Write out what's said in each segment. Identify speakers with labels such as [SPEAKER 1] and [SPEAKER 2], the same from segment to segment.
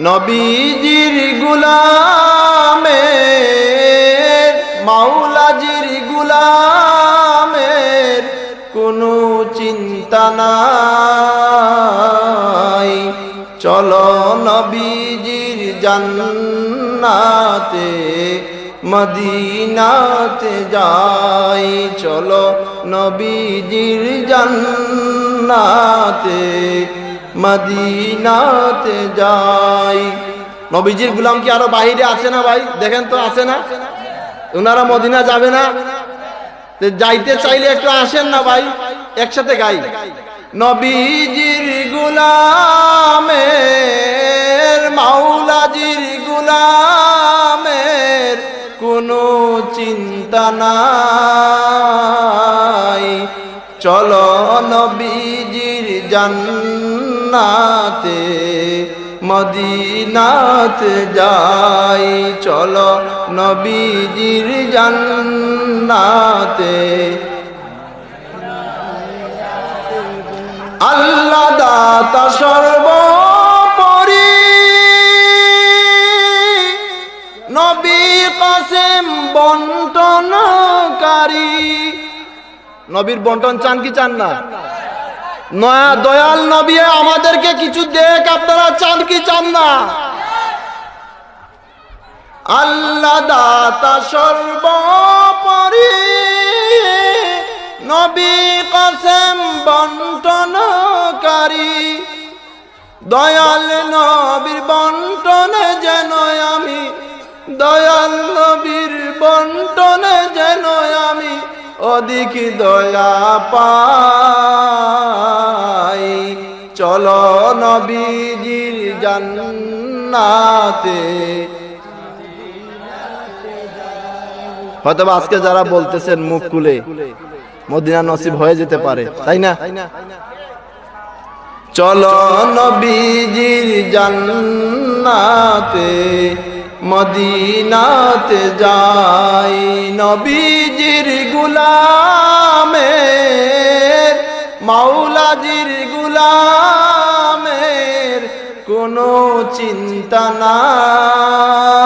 [SPEAKER 1] নবীজির গুলামের মাওলাজির গুলামের কোনো চিন্তা নাই। চলো নবীজির জান্নাতে মদিনাতে যাই। চলো নবীজির জান্নাতে মদিনাতে যাই। নবীজির গোলাম কি আরো বাহিরে আছে না ভাই? দেখেন তো, আছে না? ওনারা মদিনা যাবে না? যাইতে চাইলে একটু আসেন না ভাই, একসাথে গাই। নবীজির গোলামের মাওলাজির গোলামের কোনো চিন্তা নাই। চলো নবীজির জান্নাতে মদিনাতে যাই। চলো নবীজির জান্নাতে। আল্লাহ দাতা সর্বোপরি, নবী কাসেম বন্টনকারী। নবীর বন্টন চান কি চান না? নয়া দয়াল নবী আমাদেরকে কিছু দেখ, আপনারা চান কি চান না? আল্লাহ দাতা সর্বোপরি, নবী কাসেম বন্টনকারী। দয়াল নবীর বন্টনে যেন আমি, দয়াল নবীর বন্টনে যেন আমি অধিক দয়া পাই। চলো নবীজির জান্নাতে। হয়তো আজকে যারা বলতেছেন মুখ খুলে, মদিনা নসিব হয়ে যেতে পারে, তাই না? চলো নবীজির জান্নাতে মদিনাতে যাই। নবীজির গুলামের মাওলাজির গুলামের কোনো চিন্তা নাই।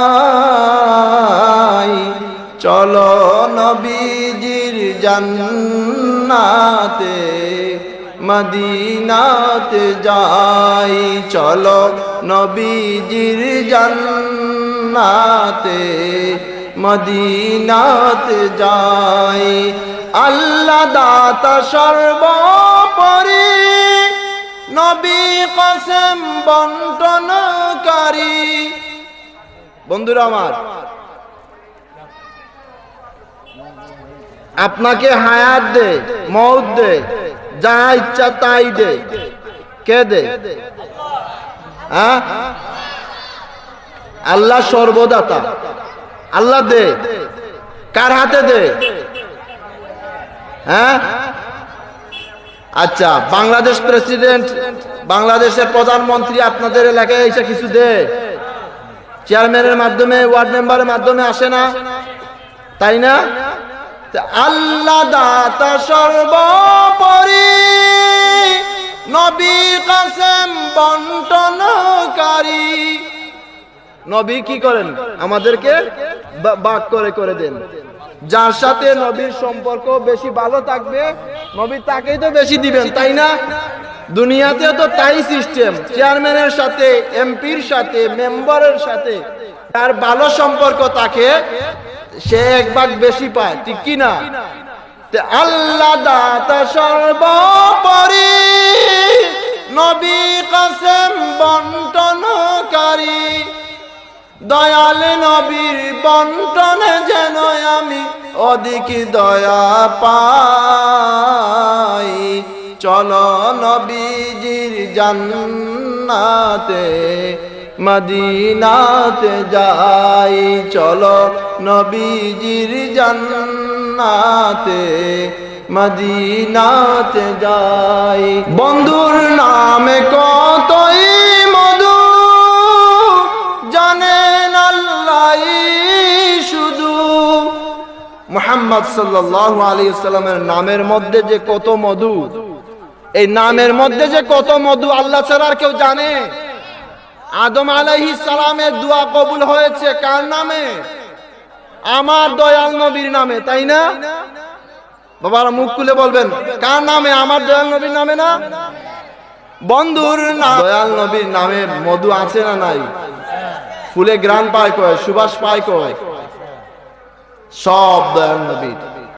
[SPEAKER 1] চলো নবীজির জান্নাতে মদিনাতে যাই। চলো নবীজির জান্নাতে মদিনাতে যাই। আল্লাহ দাতা সর্বোপরি, নবী কাসেম বন্টনকারী। বন্ধুরা আমার, আপনাকে হায়াত দে, মওত দে, যা ইচ্ছা তাই দে। কে দে? হ্যাঁ, আল্লাহ সর্বদাতা। আল্লাহ দে। কার হাতে দে? হ্যাঁ, আচ্ছা, বাংলাদেশ প্রেসিডেন্ট, বাংলাদেশের প্রধানমন্ত্রী আপনাদের এলাকায় এসে কিছু দে? চেয়ারম্যানের মাধ্যমে, ওয়ার্ড মেম্বারের মাধ্যমে আসে না, তাই না? আল্লাহ দাতা সর্বোপরি, নবী কাসেম বন্টনকারী। নবী কি করেন? আমাদেরকে ভাগ করে করে দেন। যার সাথে নবীর সম্পর্ক বেশি ভালো থাকবে, নবী তাকেই তো বেশি দিবেন, তাই না? দুনিয়াতে তো তাই সিস্টেম। চেয়ারম্যানের সাথে, এমপির সাথে, মেম্বারের সাথে তার ভালো সম্পর্ক থাকে, সে এক ভাগ বেশি পায়, ঠিক কি না? আল্লাহ দাতা সর্বোপরি, নবী কাসেম বন্টনকারী। দয়াল নবীর বন্টনে যেন আমি অধিক দয়া পাই। চলো নবীজির জান্নাতে মদিনাতে যাই। চলো নবীজির জান্নাতে মদিনাতে যাই। বন্ধুর নামে কতই মধু, জানেন আল্লাহ শুধু। মুহাম্মদ সাল্লাল্লাহু আলাইহি ওয়াসাল্লামের নামের মধ্যে যে কত মধু, এই নামের মধ্যে যে কত মধু আল্লাহ ছাড়া আর কেউ জানে? আদম আলাইহিস সালামের দোয়া কবুল হয়েছে কার নামে? আমার দয়াল নবীর নামে, তাই না? বাবারা মুখ খুলে বলবেন, কার নামে? আমার দয়াল নবীর নামে না? বন্ধুর নাম দয়াল নবীর নামে মধু আছে না নাই? ফুলে গ্রান পায় কয়, সুবাস পায় কয়, সব দয়াল নবীর।